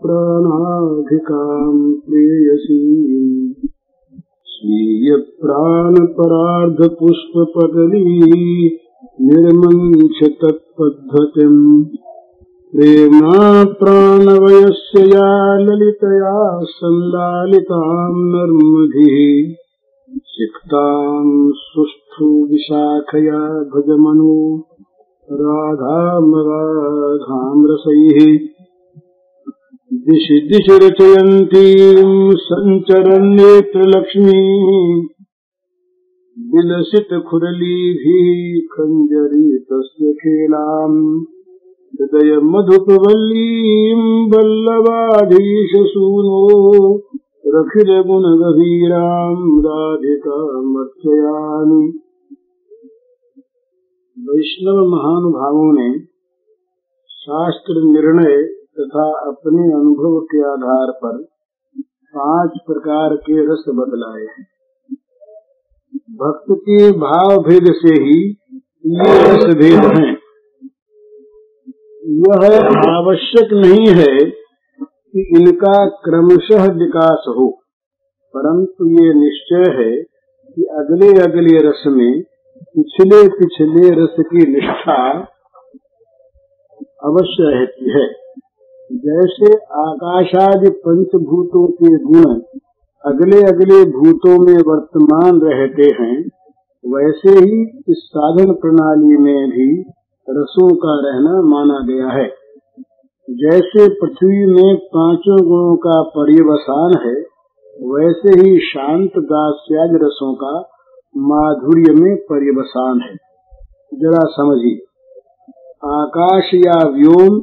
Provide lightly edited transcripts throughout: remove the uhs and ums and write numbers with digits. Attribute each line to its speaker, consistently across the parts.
Speaker 1: प्राणाधिकाम् प्रेयसीम् स्वीय प्राणपरार्ध पुष्पपटली निर्मञ्च तत्पद्धतिम् प्रेम्णा प्राणवयस्य या ललितया सल्लालिताम् नर्मभिः सिक्ताम् सुष्ठु विशाखया भजमनो राधाम् रसैः दिशि दिशि रचयन्तीम् सञ्चरन् नेत्रलक्ष्मीः विलसित खुरलीभिः खञ्जरीतस्य खेलाम् हृदय मधुपवल्लीम् वल्लभाधीशसूनो रखिल गुण गभीराम् राधिकामर्चयामि। वैष्णव महानुभावों ने शास्त्र निर्णय तथा अपने अनुभव के आधार पर 5 प्रकार के रस बतलाए हैं। भक्त के भाव भेद से ही ये रस भेद हैं। यह आवश्यक नहीं है कि इनका क्रमशः विकास हो, परंतु ये निश्चय है कि अगले अगले रस में पिछले पिछले रस की निष्ठा अवश्य रहती है। जैसे आकाशादि पंचभूतों के गुण अगले अगले भूतों में वर्तमान रहते हैं, वैसे ही इस साधन प्रणाली में भी रसों का रहना माना गया है। जैसे पृथ्वी में 5 गुणों का पर्यवसान है, वैसे ही शांत दास्यादि रसों का माधुर्य में पर्यवसान है। जरा समझिए, आकाश या व्योम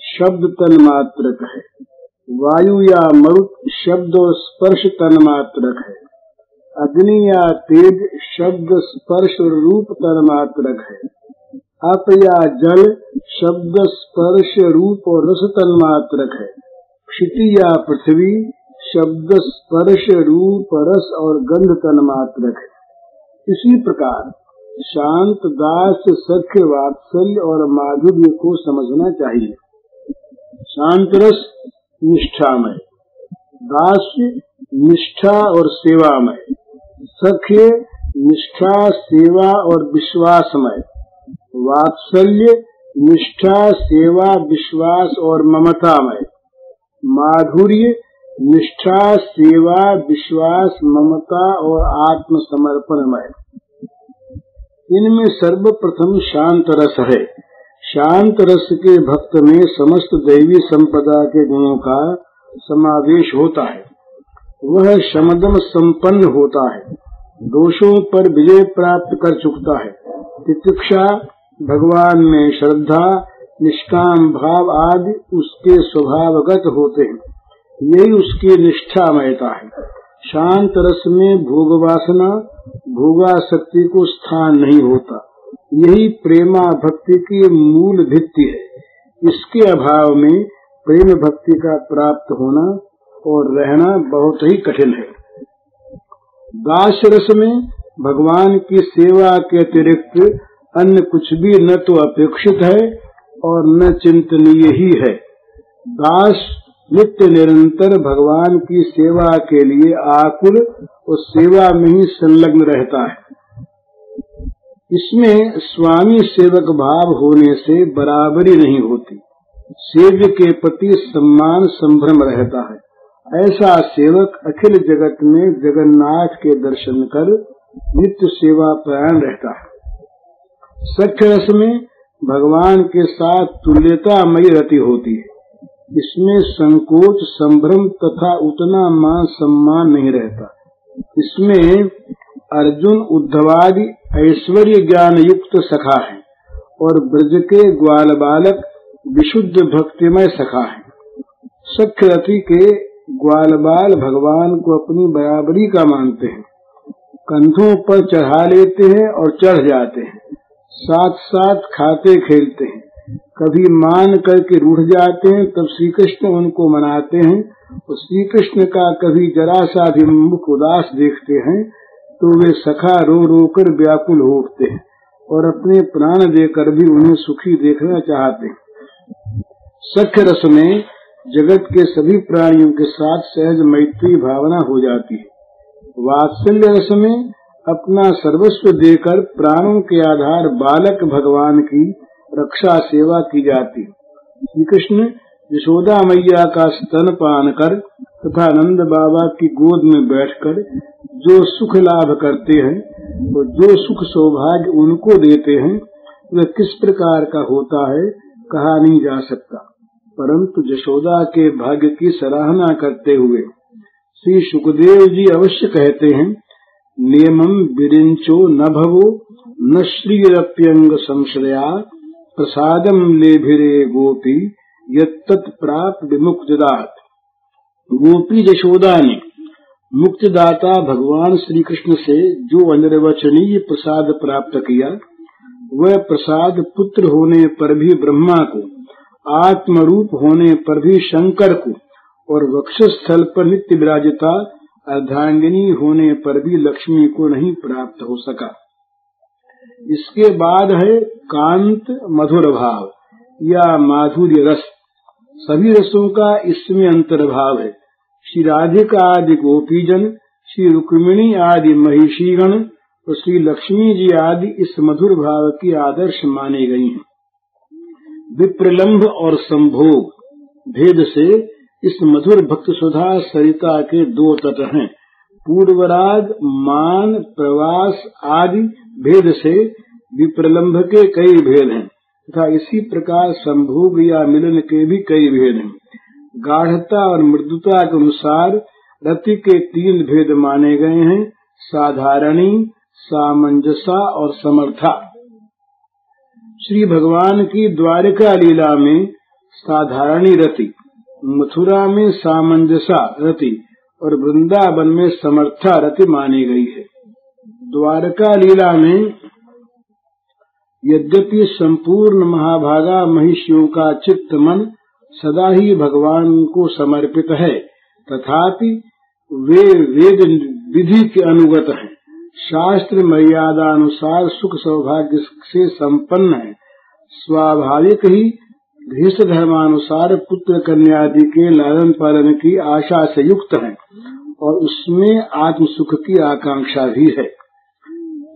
Speaker 1: शब्द तन्मात्रक है, वायु या मरुत शब्द और स्पर्श तन्मात्रक है, अग्नि या तेज शब्द स्पर्श और रूप तन्मात्रक है, अप या जल शब्द स्पर्श रूप और रस तन्मात्रक है, क्षिति या पृथ्वी शब्द स्पर्श रूप रस और गंध तन्मात्रक है। इसी प्रकार शांत दास्य सख्य वात्सल्य और माधुर्य को समझना चाहिए। शांत रस निष्ठामय, दास्य निष्ठा और सेवामय, सख्य निष्ठा सेवा और विश्वासमय, वात्सल्य निष्ठा सेवा विश्वास और ममतामय, माधुर्य निष्ठा सेवा विश्वास ममता और आत्मसमर्पणमय। इनमें सर्वप्रथम शांत रस है। शांत रस के भक्त में समस्त दैवी संपदा के गुणों का समावेश होता है। वह शमदम संपन्न होता है, दोषों पर विजय प्राप्त कर चुकता है, तितिक्षा, भगवान में श्रद्धा, निष्काम भाव आदि उसके स्वभावगत होते हैं। यही उसकी निष्ठामयता है। शांत रस में भोग वासना, भोगासक्ति को स्थान नहीं होता। यही प्रेमा भक्ति की मूल भित्ति है। इसके अभाव में प्रेम भक्ति का प्राप्त होना और रहना बहुत ही कठिन है। दास रस में भगवान की सेवा के अतिरिक्त अन्य कुछ भी न तो अपेक्षित है और न चिंतनीय ही है। दास नित्य निरंतर भगवान की सेवा के लिए आकुल और सेवा में ही संलग्न रहता है। इसमें स्वामी सेवक भाव होने से बराबरी नहीं होती। सेव्य के प्रति सम्मान संभ्रम रहता है। ऐसा सेवक अखिल जगत में जगन्नाथ के दर्शन कर नित्य सेवा परायण रहता है। सख्य रस में भगवान के साथ तुल्यतामयी रति होती है। इसमें संकोच संभ्रम तथा उतना मान सम्मान नहीं रहता। इसमें अर्जुन उद्धवादि ऐश्वर्य ज्ञान युक्त सखा है और ब्रज के ग्वाल बालक विशुद्ध भक्तिमय सखा है। सख्य रति के ग्वाल बाल भगवान को अपनी बराबरी का मानते हैं, कंधों पर चढ़ा लेते हैं और चढ़ जाते हैं, साथ साथ खाते खेलते हैं। कभी मान करके रूठ जाते हैं, तब श्री कृष्ण उनको मनाते हैं और श्री कृष्ण का कभी जरा सा भी मुख उदास देखते हैं तो वे सखा रो रो कर व्याकुल हो उठते हैं और अपने प्राण देकर भी उन्हें सुखी देखना चाहते हैं। सख्य रस में जगत के सभी प्राणियों के साथ सहज मैत्री भावना हो जाती है। वात्सल्य रस में अपना सर्वस्व देकर प्राणों के आधार बालक भगवान की रक्षा सेवा की जाती है। श्री कृष्ण यशोदा मैया का स्तनपान कर तथा नंद बाबा की गोद में बैठकर जो सुख लाभ करते हैं और जो सुख सौभाग्य उनको देते हैं वह किस प्रकार का होता है कहा नहीं जा सकता। परंतु यशोदा के भाग्य की सराहना करते हुए श्री सुखदेव जी अवश्य कहते हैं, नियमं विरिंचो न भवो न श्रीरप्यंग संश्रया प्रसादम लेभिरे गोपी यत्तत् प्राप्त विमुक्तिदात। गोपी यशोदा ने मुक्तिदाता भगवान श्री कृष्ण से जो अनिर्वचनीय प्रसाद प्राप्त किया, वह प्रसाद पुत्र होने पर भी ब्रह्मा को, आत्मरूप होने पर भी शंकर को और वक्षस्थल पर नित्य विराजिता अर्धांगिनी होने पर भी लक्ष्मी को नहीं प्राप्त हो सका। इसके बाद है कांत मधुर भाव या माधुर्य रस। सभी रसों का इसमें अंतर्भाव है। श्री राधिका आदि गोपीजन, श्री रुक्मिणी आदि महिषीगण और श्री लक्ष्मी जी आदि इस मधुर भाव की आदर्श माने गई हैं। विप्रलंभ और संभोग भेद से इस मधुर भक्त सुधा सरिता के दो तट हैं। पूर्वराग, मान, प्रवास आदि भेद से विप्रलंभ के कई भेद हैं तथा इसी प्रकार संभोग या मिलन के भी कई भेद हैं। गाढ़ता और मृदुता के अनुसार रति के 3 भेद माने गए हैं, साधारणी, सामंजसा और समर्था। श्री भगवान की द्वारिका लीला में साधारणी रति, मथुरा में सामंजसा रति और वृंदावन में समर्था रति मानी गई है। द्वारका लीला में यद्यपि संपूर्ण महाभागा महिषियों का चित्त मन सदा ही भगवान को समर्पित है, तथापि वे वेद विधि के अनुगत हैं, शास्त्र मर्यादा अनुसार सुख सौभाग्य से संपन्न है, स्वाभाविक ही गृहस्थ धर्मानुसार पुत्र कन्यादि के लालन पालन की आशा से युक्त हैं और उसमें आत्म सुख की आकांक्षा भी है।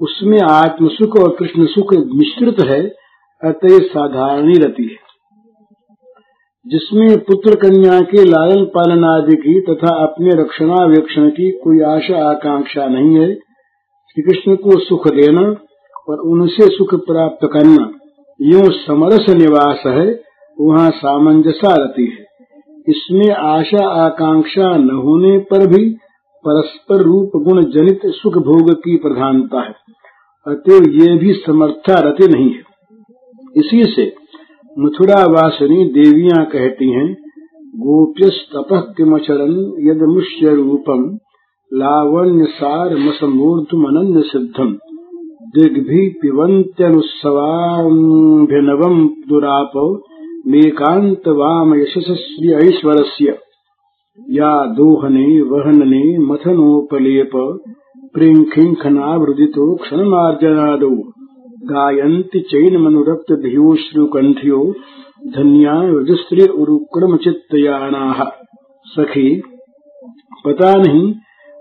Speaker 1: उसमें आत्म सुख और कृष्ण सुख मिश्रित है, अतः साधारणी रति है। जिसमें पुत्र कन्या के लालन पालन आदि की तथा अपने रक्षणावेक्षण की कोई आशा आकांक्षा नहीं है, श्री कृष्ण को सुख देना और उनसे सुख प्राप्त करना यूं समरस निवास है, वहाँ सामंजसा रति है। इसमें आशा आकांक्षा न होने पर भी परस्पर रूप गुण जनित सुख भोग की प्रधानता है, अतएव ये भी समर्था रति नहीं है। इसी से मथुरा वासिनी देवियां कहती हैं, गोप्यस तपः किमचरन् यदमुष्य रूपम लावण्य सार मसमूर्धम अनन्य सिद्धम दिग्भि पिबन्त्यनुत्सवाभिनवम दुरापो मेकांत वाम यशस्वी ऐश्वरस्य या दोहने वहनने मथनोपलेप प्रिंखिंखनावृदितो क्षणमार्जनादो गायन्ति चैनमनुरक्त धियोश्रुकंठियो धन्या रजस्त्री उरुक्रम चित्तयानाः। सखी, पता नहीं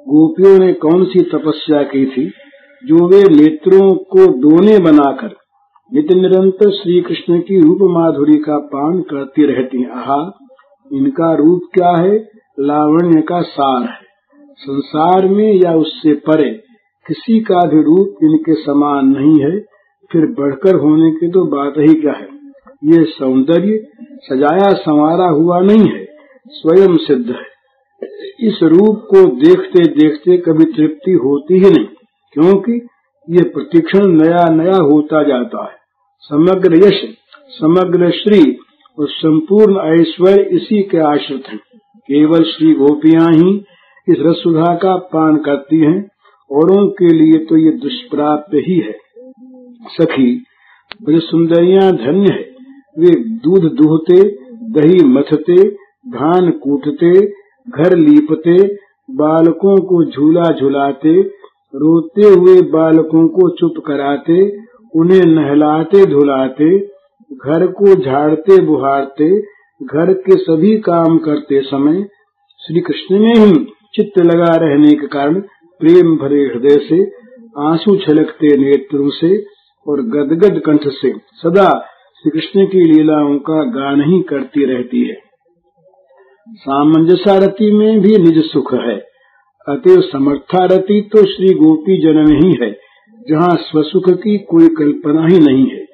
Speaker 1: गोपियों ने कौन सी तपस्या की थी जो वे नेत्रों को दोने बनाकर नित्य निरंतर श्री कृष्ण की रूप माधुरी का पान करती रहती हैं। आहा, इनका रूप क्या है? लावण्य का सार है। संसार में या उससे परे किसी का भी रूप इनके समान नहीं है, फिर बढ़कर होने की तो बात ही क्या है। ये सौंदर्य सजाया संवारा हुआ नहीं है, स्वयं सिद्ध है। इस रूप को देखते देखते कभी तृप्ति होती ही नहीं, क्योंकि ये प्रतिक्षण नया नया होता जाता है। समग्र यश, समग्र श्री और संपूर्ण ऐश्वर्य इसी के आश्रित हैं। केवल श्री गोपियां ही इस रससुधा का पान करती हैं, औरों के लिए तो ये दुष्प्राप्य ही है। सखी, ब्रज सुंदरियां धन्य है। वे दूध दूहते, दही मथते, धान कूटते, घर लीपते, बालकों को झूला झुलाते, रोते हुए बालकों को चुप कराते, उन्हें नहलाते धुलाते, घर को झाड़ते बुहारते, घर के सभी काम करते समय श्री कृष्ण में ही चित्त लगा रहने के कारण प्रेम भरे हृदय से, आंसू छलकते नेत्रों से और गदगद कंठ से सदा श्री कृष्ण की लीलाओं का गान ही करती रहती है। सामंजस्यारति में भी निज सुख है, अतएव समर्थारति तो श्री गोपी जन में ही है, जहाँ स्वसुख की कोई कल्पना ही नहीं है।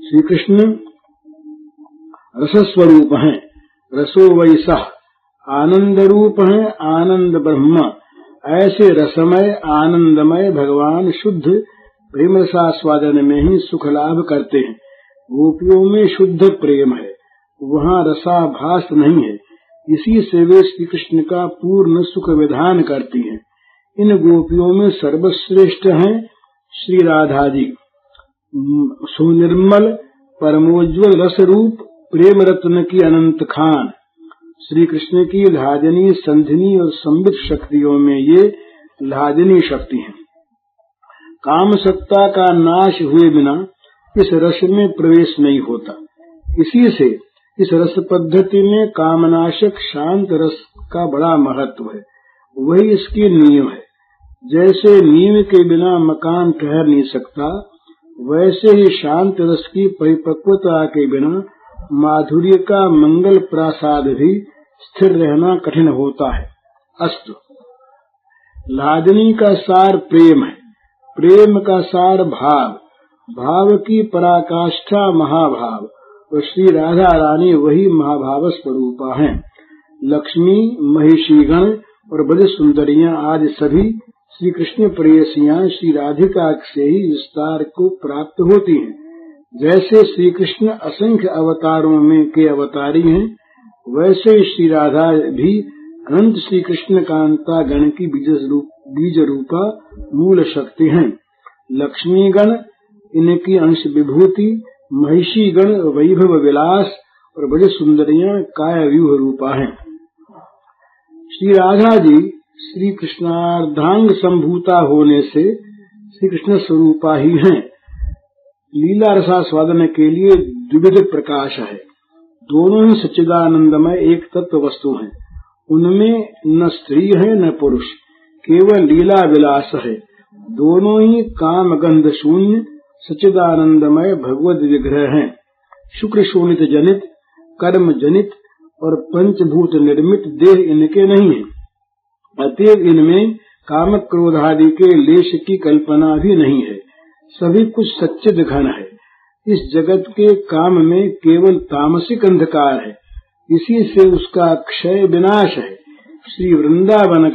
Speaker 1: श्री कृष्ण रसस्वरूप हैं, रसो वैसा आनंद रूप है, आनंद ब्रह्म। ऐसे रसमय आनंदमय भगवान शुद्ध प्रेम रसास्वादन में ही सुख लाभ करते हैं। गोपियों में शुद्ध प्रेम है, वहाँ रसाभास नहीं है, इसी से वे श्री कृष्ण का पूर्ण सुख विधान करती हैं। इन गोपियों में सर्वश्रेष्ठ हैं श्री राधा जी, सुनिर्मल परमोज्वल रस रूप प्रेम रत्न की अनंत खान। श्री कृष्ण की लाजनी, संधिनी और संबित शक्तियों में ये लाजनी शक्ति है। काम सत्ता का नाश हुए बिना इस रस में प्रवेश नहीं होता। इसी से इस रस पद्धति में कामनाशक शांत रस का बड़ा महत्व है, वही इसकी नींव है। जैसे नींव के बिना मकान ठहर नहीं सकता, वैसे ही शांत रस की परिपक्वता के बिना माधुर्य का मंगल प्रासाद भी स्थिर रहना कठिन होता है। अस्तु, लाजनी का सार प्रेम है, प्रेम का सार भाव, भाव की पराकाष्ठा महाभाव, और श्री राधा रानी वही महाभाव स्वरूपा हैं। लक्ष्मी, महिषीगण और ब्रज सुंदरियां आज सभी श्री कृष्ण प्रेयसियां श्री राधिका से ही विस्तार को प्राप्त होती हैं। जैसे श्री कृष्ण असंख्य अवतारों में के अवतारी हैं, वैसे श्री राधा भी अनंत श्री कृष्ण कांता गण की बीज रूपा मूल शक्ति हैं। लक्ष्मी गण इनकी अंश विभूति, महिषी गण वैभव विलास और ब्रज सुंदरियां काय व्यूह रूपा हैं। श्री राधा जी श्री कृष्णार्धांग संभूता होने से श्री कृष्ण स्वरूपा ही हैं। लीला रसास्वादन के लिए द्विविध प्रकाश है, दोनों ही सच्चिदानंदमय एक तत्व वस्तु हैं। उनमें न स्त्री है न पुरुष, केवल लीला विलास है। दोनों ही काम गंध शून्य सच्चिदानंदमय भगवद विग्रह हैं। शुक्र शोणित जनित, कर्म जनित और पंचभूत निर्मित देह इनके नहीं है, अतएव इनमें काम क्रोध आदि के लेश की कल्पना भी नहीं है। सभी कुछ सच्चिद घन है। इस जगत के काम में केवल तामसिक अंधकार है, इसी से उसका क्षय विनाश है। श्री वृंदावन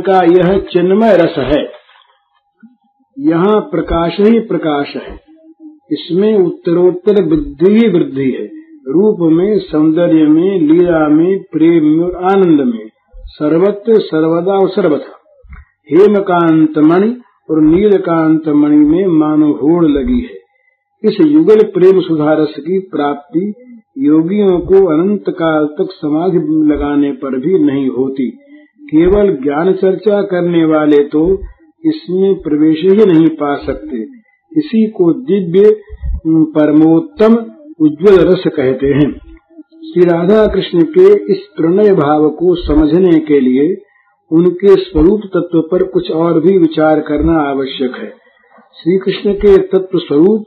Speaker 1: का यह चिन्मय रस है, यहाँ प्रकाश ही प्रकाश है। इसमें उत्तरोत्तर वृद्धि ही वृद्धि है, रूप में, सौंदर्य में, लीला में, प्रेम में और आनंद में, सर्वत्र सर्वदा और सर्वथा। हेमकांत मणि और नीलकांत मणि में मानो होड़ लगी है। इस युगल प्रेम सुधारस की प्राप्ति योगियों को अनंत काल तक समाधि लगाने पर भी नहीं होती। केवल ज्ञान चर्चा करने वाले तो इसमें प्रवेश ही नहीं पा सकते। इसी को दिव्य परमोत्तम उज्ज्वल रस कहते हैं। श्री राधा कृष्ण के इस प्रणय भाव को समझने के लिए उनके स्वरूप तत्व पर कुछ और भी विचार करना आवश्यक है। श्री कृष्ण के तत्व स्वरूप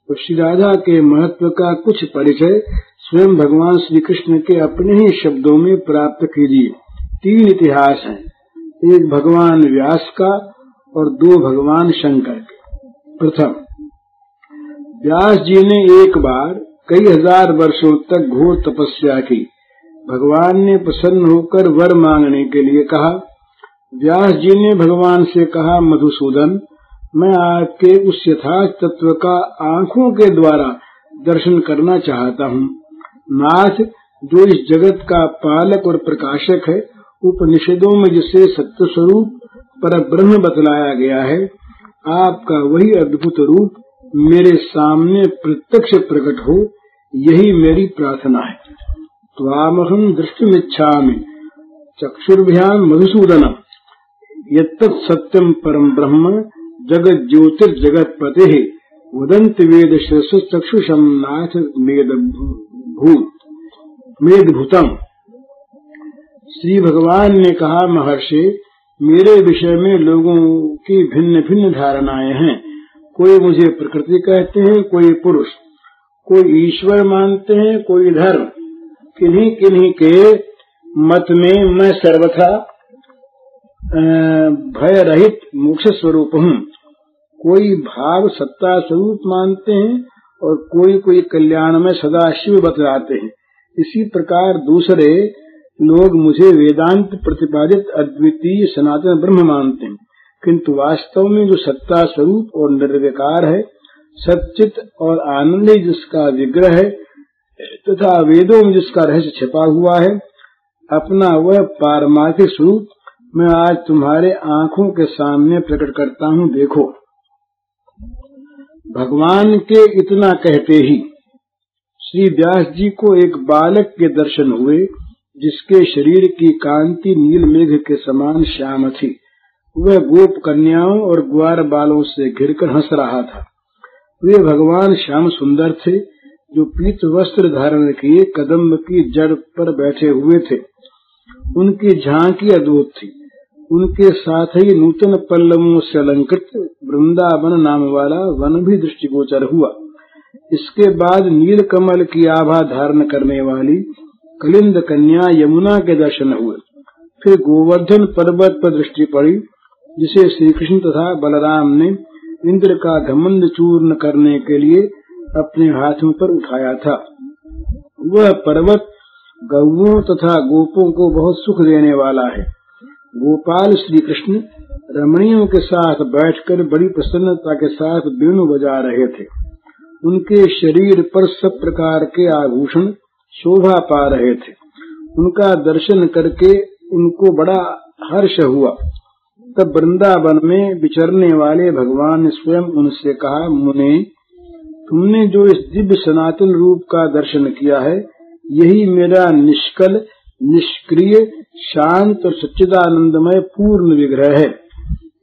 Speaker 1: और श्री राधा के महत्व का कुछ परिचय स्वयं भगवान श्री कृष्ण के अपने ही शब्दों में प्राप्त कीजिए। 3 इतिहास हैं, एक भगवान व्यास का और 2 भगवान शंकर के। प्रथम, व्यास जी ने एक बार कई हजार वर्षों तक घोर तपस्या की। भगवान ने प्रसन्न होकर वर मांगने के लिए कहा। व्यास जी ने भगवान से कहा, मधुसूदन, मैं आपके उस यथार्थ तत्व का आंखों के द्वारा दर्शन करना चाहता हूँ। नाथ, जो इस जगत का पालक और प्रकाशक है, उपनिषदों में जिसे सत्य स्वरूप पर ब्रह्म बतलाया गया है, आपका वही अद्भुत रूप मेरे सामने प्रत्यक्ष प्रकट हो, यही मेरी प्रार्थना है। त्वामहं दृष्टुमिच्छामि चक्षुर्भ्याम मधुसूदनम यत्तत् सत्यम परम ब्रह्म जगत ज्योतिर्जगत पते वदंत वेद श्रेष्ठ चक्षुषम नाथ मेदभूतम। श्री भगवान ने कहा, महर्षि, मेरे विषय में लोगों की भिन्न भिन्न धारणाएं हैं। कोई मुझे प्रकृति कहते हैं, कोई पुरुष, कोई ईश्वर मानते हैं, कोई धर्म। किन्हीं किन्हीं के मत में मैं सर्वथा भय रहित मोक्ष स्वरूप हूँ। कोई भाव सत्ता स्वरूप मानते हैं और कोई कल्याण में सदाशिव बतलाते हैं। इसी प्रकार दूसरे लोग मुझे वेदांत प्रतिपादित अद्वितीय सनातन ब्रह्म मानते हैं, किंतु वास्तव में जो सत्ता स्वरूप और निर्विकार है, सच्चित और आनंद जिसका विग्रह है तथा वेदों में जिसका रहस्य छिपा हुआ है, अपना वह पारमार्थिक स्वरूप मैं आज तुम्हारे आंखों के सामने प्रकट करता हूँ, देखो। भगवान के इतना कहते ही श्री व्यास जी को एक बालक के दर्शन हुए, जिसके शरीर की कांति नील मेघ के समान श्याम थी। वह गोप कन्याओं और ग्वार बालों से घिरकर हंस रहा था। वे भगवान श्याम सुंदर थे, जो पीत वस्त्र धारण किए कदम्ब की जड़ पर बैठे हुए थे। उनकी झांकी अद्भुत थी। उनके साथ ही नूतन पल्लवों से अलंकृत वृंदावन नाम वाला वन भी दृष्टिगोचर हुआ। इसके बाद नील कमल की आभा धारण करने वाली कलिंद कन्या यमुना के दर्शन हुए। फिर गोवर्धन पर्वत पर दृष्टि पड़ी, जिसे श्री कृष्ण तथा बलराम ने इंद्र का घमंड चूर्ण करने के लिए अपने हाथों पर उठाया था। वह पर्वत गौओं तथा गोपों को बहुत सुख देने वाला है। गोपाल श्री कृष्ण रमणियों के साथ बैठकर बड़ी प्रसन्नता के साथ वेणु बजा रहे थे। उनके शरीर पर सब प्रकार के आभूषण शोभा पा रहे थे। उनका दर्शन करके उनको बड़ा हर्ष हुआ। तब वृंदावन में विचरने वाले भगवान ने स्वयं उनसे कहा, मुने, तुमने जो इस दिव्य सनातन रूप का दर्शन किया है, यही मेरा निष्कल, निष्क्रिय, शांत और सच्चिदानंदमय पूर्ण विग्रह है।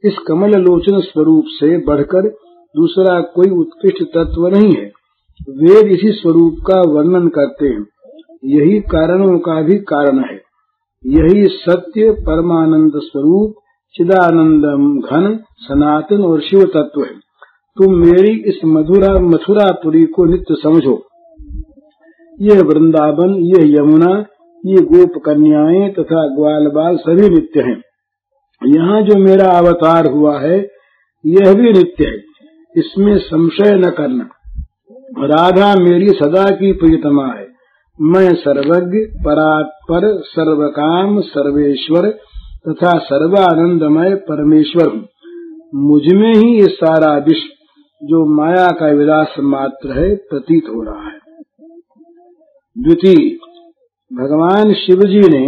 Speaker 1: इस कमल लोचन स्वरूप से बढ़कर दूसरा कोई उत्कृष्ट तत्व नहीं है। वेद इसी स्वरूप का वर्णन करते हैं। यही कारणों का भी कारण है। यही सत्य परमानंद स्वरूप चिदानंद घन सनातन और शिव तत्व है। तुम मेरी इस मथुरापुरी को नित्य समझो। यह वृंदावन, यह यमुना, ये गोप कन्याएं तथा ग्वाल बाल सभी नित्य हैं। यहाँ जो मेरा अवतार हुआ है, यह भी नित्य है, इसमें संशय न करना। राधा मेरी सदा की प्रियतमा है। मैं सर्वज्ञ, परात्पर, सर्वकाम, सर्वेश्वर तथा सर्वानंदमय परमेश्वर हूँ। मुझमें ही ये सारा विश्व, जो माया का विलास मात्र है, प्रतीत हो रहा है। द्वितीय, भगवान शिवजी ने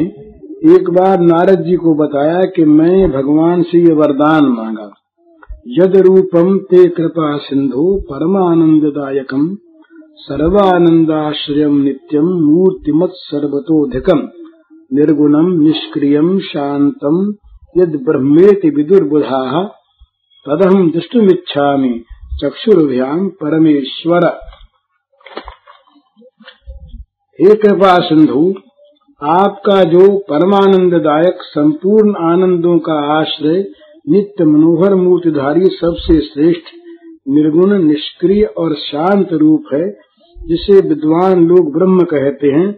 Speaker 1: एक बार नारद जी को बताया कि मैं भगवान से ये वरदान मांगा, यद रूपम ते कृपा सिंधु परमानंददायकम सर्वानंदाश्रयम नित्यम मूर्तिमत् सर्वतोधिकम निर्गुणम निष्क्रियम शांतम यद ब्रह्मेति विदुर्बुधाः तदहं दृष्टुमिच्छामि चक्षुर्भ्याम परमेश्वर। हे कृपा सिंधु, आपका जो परमानंददायक संपूर्ण आनंदों का आश्रय नित्य मनोहर मूर्तिधारी सबसे श्रेष्ठ निर्गुण निष्क्रिय और शांत रूप है, जिसे विद्वान लोग ब्रह्म कहते हैं,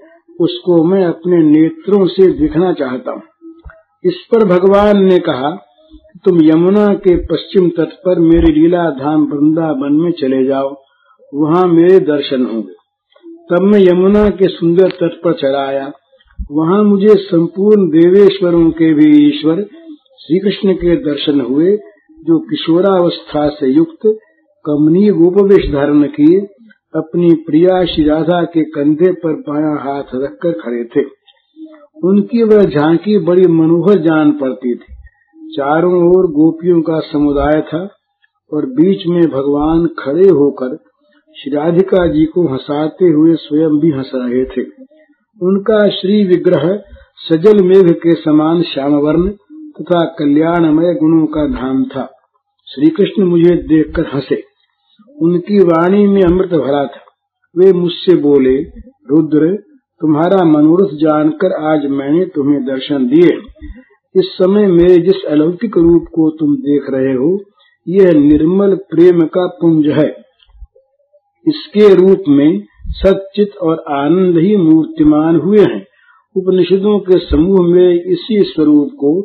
Speaker 1: उसको मैं अपने नेत्रों से देखना चाहता हूँ। इस पर भगवान ने कहा, तुम यमुना के पश्चिम तट पर मेरे लीला धाम वृंदावन में चले जाओ, वहाँ मेरे दर्शन होंगे। तब मैं यमुना के सुंदर तट पर चला आया। वहाँ मुझे संपूर्ण देवेश्वरों के भी ईश्वर श्री कृष्ण के दर्शन हुए, जो किशोरावस्था से युक्त कमनीय गोपवेश धारण किए अपनी प्रिया श्री राधा के कंधे पर बायां हाथ रखकर खड़े थे। उनकी वह झांकी बड़ी मनोहर जान पड़ती थी। चारों ओर गोपियों का समुदाय था और बीच में भगवान खड़े होकर श्री राधिका जी को हंसाते हुए स्वयं भी हंस रहे थे। उनका श्री विग्रह सजल मेघ के समान श्यामवर्ण तथा कल्याणमय गुणों का धाम था। श्री कृष्ण मुझे देखकर हंसे। उनकी वाणी में अमृत भरा था। वे मुझसे बोले, रुद्र, तुम्हारा मनोरथ जानकर आज मैंने तुम्हें दर्शन दिए। इस समय मेरे जिस अलौकिक रूप को तुम देख रहे हो, यह निर्मल प्रेम का पुंज है। इसके रूप में सच्चित और आनंद ही मूर्तिमान हुए हैं। उपनिषदों के समूह में इसी स्वरूप को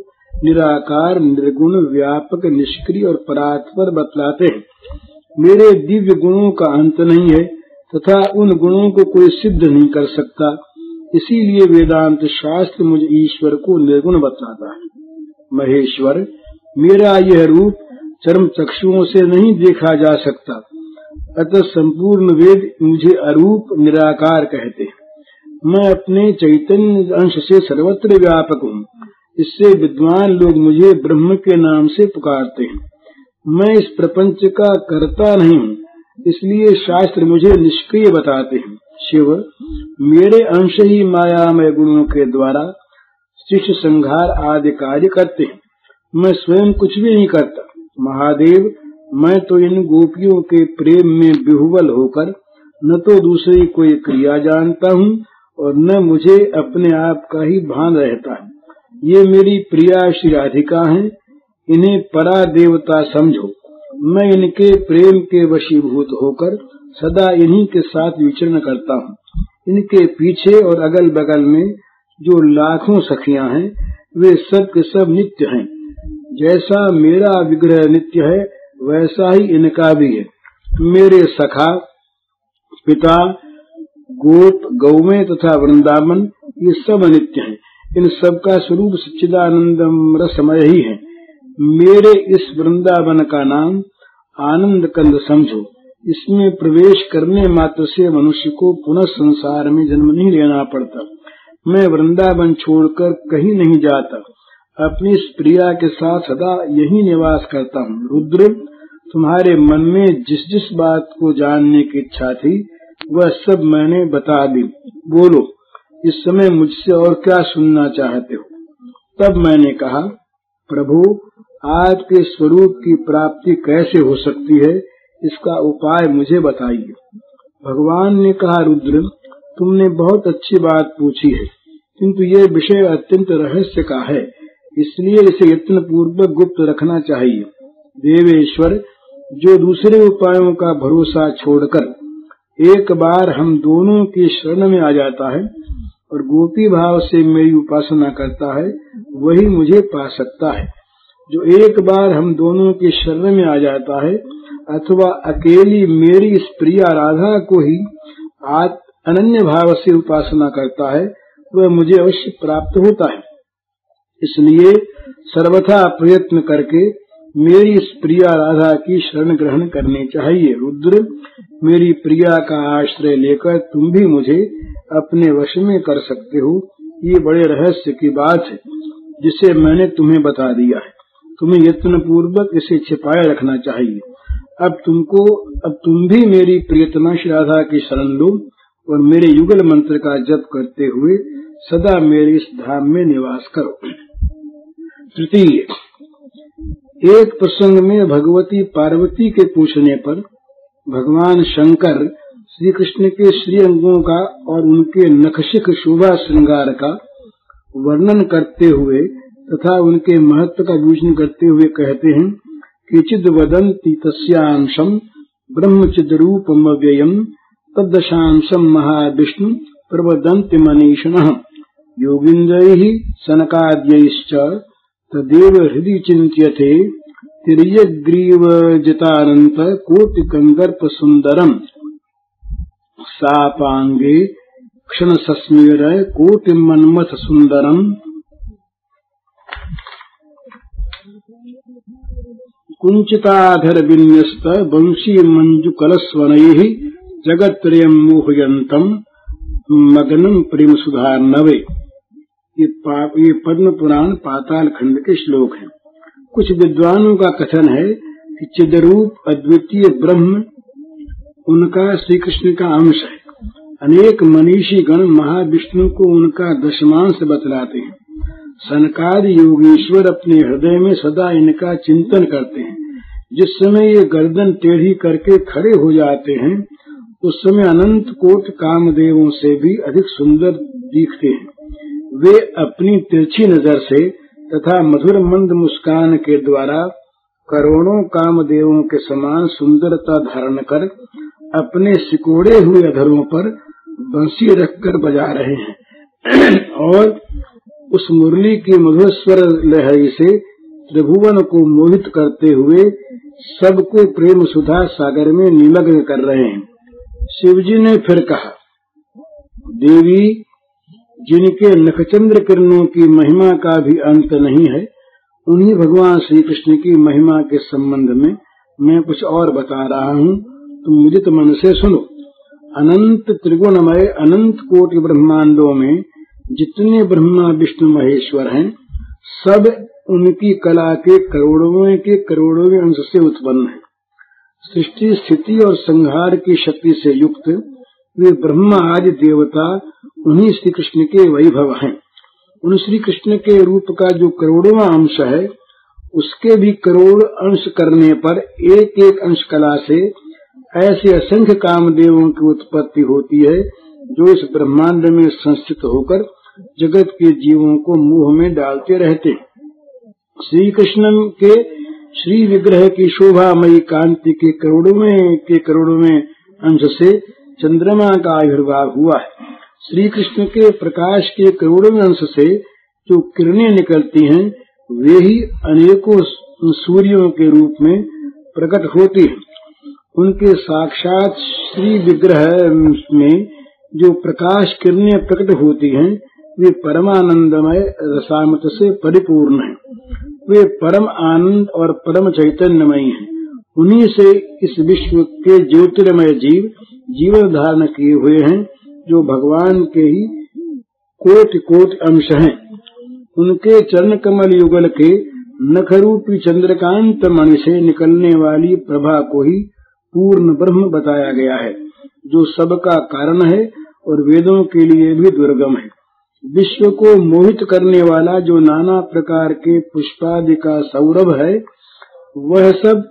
Speaker 1: निराकार, निर्गुण, व्यापक, निष्क्रिय और परात्पर बतलाते हैं। मेरे दिव्य गुणों का अंत नहीं है तथा उन गुणों को कोई सिद्ध नहीं कर सकता। इसीलिए वेदांत शास्त्र मुझे ईश्वर को निर्गुण बतलाता है। महेश्वर, मेरा यह रूप चर्म चक्षुओं से नहीं देखा जा सकता, अतः संपूर्ण वेद मुझे अरूप निराकार कहते हैं। मैं अपने चैतन्य अंश से सर्वत्र व्यापक हूँ। इससे विद्वान लोग मुझे ब्रह्म के नाम से पुकारते हैं। मैं इस प्रपंच का कर्ता नहीं हूँ, इसलिए शास्त्र मुझे निष्क्रिय बताते हैं। शिव, मेरे अंश ही मायामय गुणों के द्वारा सृष्टि संहार आदि कार्य करते हैं। मैं स्वयं कुछ भी नहीं करता। महादेव, मैं तो इन गोपियों के प्रेम में विह्वल होकर न तो दूसरी कोई क्रिया जानता हूँ और न मुझे अपने आप का ही भान रहता है। ये मेरी प्रिया श्री राधिका हैं, इन्हें परा देवता समझो। मैं इनके प्रेम के वशीभूत होकर सदा इन्हीं के साथ विचरण करता हूँ। इनके पीछे और अगल बगल में जो लाखों सखियां हैं, वे सब के सब नित्य हैं। जैसा मेरा विग्रह नित्य है, वैसा ही इनका भी है। मेरे सखा, पिता, गोप, गौवें तथा वृंदावन, ये सब नित्य हैं। इन सब का स्वरूप सच्चिदानंदम रसमय ही है। मेरे इस वृंदावन का नाम आनंद कंद समझो। इसमें प्रवेश करने मात्र से मनुष्य को पुनः संसार में जन्म नहीं लेना पड़ता। मैं वृंदावन छोड़कर कहीं नहीं जाता। अपनी इस प्रिया के साथ सदा यही निवास करता हूँ। रुद्र, तुम्हारे मन में जिस जिस बात को जानने की इच्छा थी, वह सब मैंने बता दी। बोलो, इस समय मुझसे और क्या सुनना चाहते हो? तब मैंने कहा, प्रभु, आपके स्वरूप की प्राप्ति कैसे हो सकती है, इसका उपाय मुझे बताइए। भगवान ने कहा, रुद्र, तुमने बहुत अच्छी बात पूछी है, किंतु ये विषय अत्यंत रहस्य का है, इसलिए इसे यत्न पूर्वक गुप्त रखना चाहिए। देवेश्वर, जो दूसरे उपायों का भरोसा छोड़कर एक बार हम दोनों की शरण में आ जाता है और गोपी भाव से मेरी उपासना करता है, वही मुझे पा सकता है। जो एक बार हम दोनों की शरण में आ जाता है अथवा अकेली मेरी इस प्रिया राधा को ही अनन्य भाव से उपासना करता है, वह मुझे अवश्य प्राप्त होता है। इसलिए सर्वथा प्रयत्न करके मेरी इस प्रिया राधा की शरण ग्रहण करनी चाहिए। रुद्र, मेरी प्रिया का आश्रय लेकर तुम भी मुझे अपने वश में कर सकते हो। ये बड़े रहस्य की बात है जिसे मैंने तुम्हें बता दिया है। तुम्हें यत्न पूर्वक इसे छिपाए रखना चाहिए। अब तुम भी मेरी प्रियतमा श्री राधा की शरण लो और मेरे युगल मंत्र का जप करते हुए सदा मेरे इस धाम में निवास करो। तृतीय, एक प्रसंग में भगवती पार्वती के पूछने पर भगवान शंकर श्री कृष्ण के श्री अंगों का और उनके नखशिख शोभा श्रृंगार का वर्णन करते हुए तथा उनके महत्व का विवेचन करते हुए कहते हैं कि चिद वदन्ति तस्यांशम ब्रह्मचिद रूपम अव्ययम् तद्दशांशम महाविष्णु प्रवदन्ति मनीषिणः योगिन्द्रैः सनकाद्यैश्च तदेव हृदि चिन्त्यते तिर्यग्रीवजितानन्त कोटिकन्दर्प सुन्दरम् सापांगे क्षणसस्मेर कोटिमन्मथ सुन्दरम् कुञ्चिताधर विन्यस्त वंशी मंजुकलस्वनैः जगत्त्रयम् मोहयन्तम् मग्नं प्रेम सुधार्णवे। ये पद्म पुराण पाताल खंड के श्लोक हैं। कुछ विद्वानों का कथन है कि चिदरूप अद्वितीय ब्रह्म उनका श्री कृष्ण का अंश है। अनेक मनीषी गण महाविष्णु को उनका दशमांश बतलाते हैं। सनकादि योगीश्वर अपने हृदय में सदा इनका चिंतन करते हैं। जिस समय ये गर्दन टेढ़ी करके खड़े हो जाते हैं उस समय अनंत कोट कामदेवों से भी अधिक सुंदर दिखते हैं। वे अपनी तिरछी नजर से तथा मधुर मंद मुस्कान के द्वारा करोड़ों कामदेवों के समान सुंदरता धारण कर अपने सिकोड़े हुए अधरों पर बंसी रखकर बजा रहे हैं और उस मुरली की मधुर स्वर लहरी से त्रिभुवन को मोहित करते हुए सबको प्रेम सुधा सागर में निमग्न कर रहे हैं। शिवजी ने फिर कहा, देवी, जिनके नखचंद्र किरणों की महिमा का भी अंत नहीं है, उन्हीं भगवान श्री कृष्ण की महिमा के संबंध में मैं कुछ और बता रहा हूँ, तुम मुदित मन से सुनो। अनंत त्रिगुणमय अनंत कोटि ब्रह्मांडों में जितने ब्रह्मा विष्णु महेश्वर हैं, सब उनकी कला के करोड़ों अंश से उत्पन्न है। सृष्टि स्थिति और संहार की शक्ति से युक्त वे ब्रह्मा आदि देवता उन्हीं श्री कृष्ण के वैभव हैं। उन श्री कृष्ण के रूप का जो करोड़वां अंश है, उसके भी करोड़ अंश करने पर एक एक अंश कला से ऐसे असंख्य कामदेवों की उत्पत्ति होती है, जो इस ब्रह्मांड में संस्थित होकर जगत के जीवों को मोह में डालते रहते हैं। श्री कृष्ण के श्री विग्रह की शोभामयी कांति के करोड़ों में अंश से चंद्रमा का आविर्भाव हुआ है। श्री कृष्ण के प्रकाश के करोड़ों अंश से जो किरणें निकलती हैं, वे ही अनेकों सूर्यों के रूप में प्रकट होती हैं। उनके साक्षात श्री विग्रह में जो प्रकाश किरणें प्रकट होती हैं, वे परमानंदमय रसामृत से परिपूर्ण हैं। वे परम आनंद और परम चैतन्यमयी हैं। उन्हीं से इस विश्व के ज्योतिर्मय जीव जीवन धारण किए हुए हैं, जो भगवान के ही कोटि कोटि अंश हैं। उनके चरण कमल युगल के नखरूपी चंद्रकांत मणि से निकलने वाली प्रभा को ही पूर्ण ब्रह्म बताया गया है, जो सबका कारण है और वेदों के लिए भी दुर्गम है। विश्व को मोहित करने वाला जो नाना प्रकार के पुष्पादि का सौरभ है, वह सब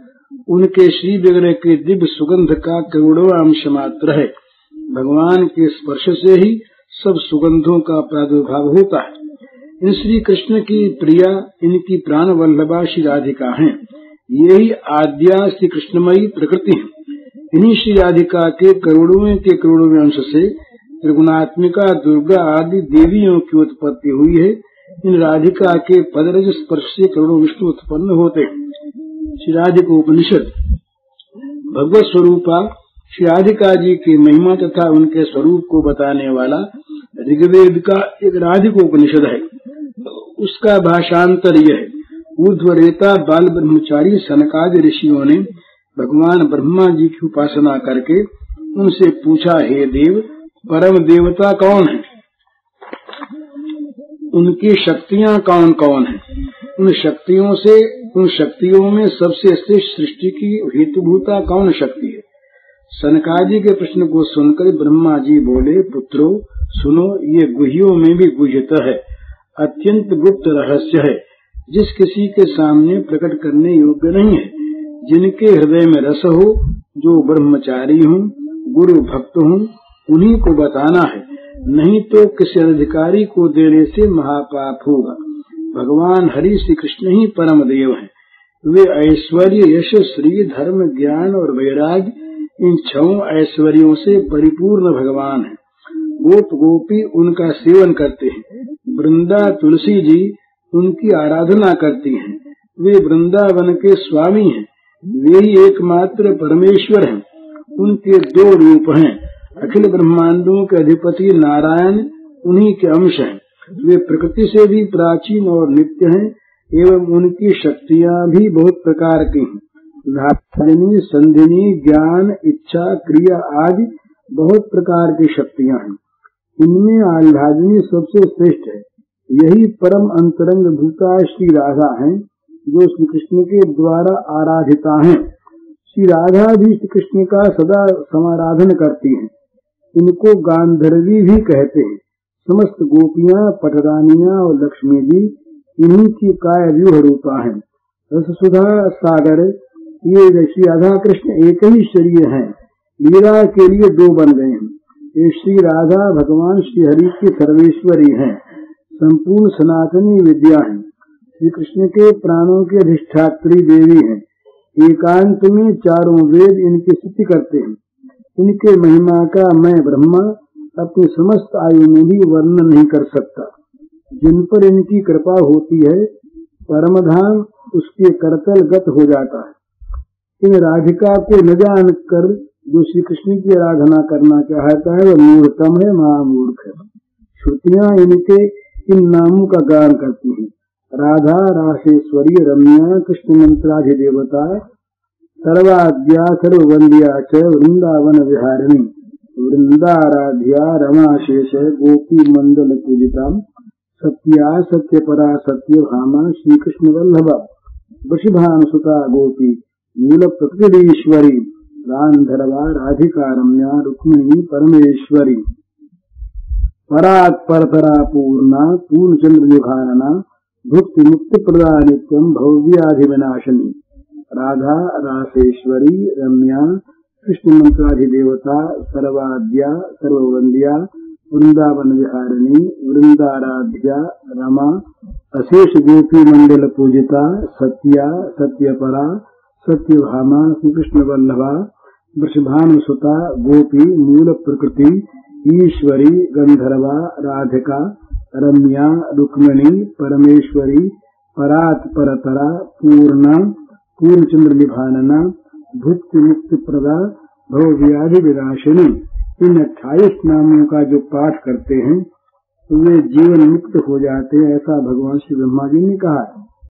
Speaker 1: उनके श्री विग्रह के दिव्य सुगंध का करोड़वां अंश मात्र है। भगवान के स्पर्श से ही सब सुगंधों का प्रादुर्भाव होता है। इन श्री कृष्ण की प्रिया, इनकी प्राण वल्लभा श्री राधिका हैं। यही आद्या श्री कृष्णमयी प्रकृति है। इन्हीं श्री राधिका के करोड़ों अंश से त्रिगुणात्मिका दुर्गा आदि देवियों की उत्पत्ति हुई है। इन राधिका के पदरज स्पर्श से करोड़ों विष्णु उत्पन्न होते हैं। श्री राधिकोपनिषद भगवत स्वरूपा श्री राधिका जी की महिमा तथा उनके स्वरूप को बताने वाला ऋग्वेद का एक राधिकोपनिषद है। उसका भाषांतर यह है। ऊर्ध्वरेता बाल ब्रह्मचारी सनकादि ऋषियों ने भगवान ब्रह्मा जी की उपासना करके उनसे पूछा, हे देव, परम देवता कौन है? उनकी शक्तियां कौन कौन है? उन शक्तियों में सबसे श्रेष्ठ सृष्टि की हेतुभूता कौन शक्ति है? सनकादि के प्रश्न को सुनकर ब्रह्मा जी बोले, पुत्रो सुनो, ये गुह्यों में भी गुह्यतः है, अत्यंत गुप्त रहस्य है, जिस किसी के सामने प्रकट करने योग्य नहीं है। जिनके हृदय में रस हो, जो ब्रह्मचारी हूँ, गुरु भक्त हूँ, उन्हीं को बताना है, नहीं तो किसी अधिकारी को देने से महापाप होगा। भगवान हरि श्री कृष्ण ही परम देव हैं। वे ऐश्वर्य, यश, श्री, धर्म, ज्ञान और वैराग्य, इन 6 ऐश्वर्यों से परिपूर्ण भगवान हैं। गोप गोपी उनका सेवन करते हैं। वृंदा तुलसी जी उनकी आराधना करती हैं। वे वृंदावन के स्वामी हैं। वे ही एकमात्र परमेश्वर हैं। उनके 2 रूप हैं। अखिल ब्रह्मांडों के अधिपति नारायण उन्हीं के अंश हैं। वे प्रकृति से भी प्राचीन और नित्य हैं, एवं उनकी शक्तियां भी बहुत प्रकार की हैं। धारिणी, संधिनी, ज्ञान, इच्छा, क्रिया आदि बहुत प्रकार की शक्तियां हैं। इनमें आह्लादिनी सबसे श्रेष्ठ है। यही परम अंतरंग भूता श्री राधा हैं, जो श्री कृष्ण के द्वारा आराधिता हैं। श्री राधा भी श्री कृष्ण का सदा समाराधन करती हैं। इनको गांधर्वी भी कहते हैं। समस्त गोपियां, पटरानियां और लक्ष्मी जी इन्हीं की काय व्यूह रूपा हैं। रससुधा सागर ये श्री राधा कृष्ण एक ही शरीर हैं, लीला के लिए दो बन गए हैं। ये श्री राधा भगवान श्री हरि की सर्वेश्वरी हैं, संपूर्ण सनातनी विद्या है। श्री कृष्ण के प्राणों की अधिष्ठात्री देवी हैं। एकांत में चारों वेद इनकी स्तुति करते हैं। इनके महिमा का मैं ब्रह्मा अपनी समस्त आयु में भी वर्णन नहीं कर सकता। जिन पर इनकी कृपा होती है परमधाम उसके करतल गत हो जाता है। इन राधिका को न जान कर जो श्री कृष्ण की आराधना करना चाहता है वह मूर्खतम है, महामूर्ख है। श्रुतियां इनके इन नामों का गान करती हैं। राधा रासेश्वरी रम्या कृष्ण मंत्राधिदेवता सर्वाद्या सर्ववंद्या च वृंदावन विहारिणी वृंदाराध्या रमाशेष गोपी मंडल पूजिता सत्या सत्यपरा सत्यभामा श्री कृष्ण वल्लभा वृषभानुसुता गोपी नील प्रकृतिश्वरी गांधर्वा राधिका रम्या रुक्मिणी परमेश्वरी परात् परतरा पूर्णा पूर्णचंद्र निभानना भुक्ति मुक्ति प्रदा नित्यम भव्याधिविनाशिनी राधा रासेश्वरी रम्या कृष्ण मंत्राधिदेवता सर्वाद्या सर्ववंद्या वृंदावन विहारिणी वृंदाराध्या रमा अशेष गोपी मंडल पूजिता सत्या सत्यपरा सत्यभामा श्री कृष्ण वल्लभा वृषभानुसुता गोपी मूल प्रकृति ईश्वरी गंधर्वा राधिका रम्या रुक्मिणी परमेश्वरी परात् परतरा पूर्णा पूर्णचंद्र निभानना भुक्ति मुक्ति प्रदा भवव्याधि विनाशिनी। इन 28 नामों का जो पाठ करते हैं तो वे जीवन मुक्त हो जाते हैं, ऐसा भगवान श्री ब्रह्मा जी ने कहा है।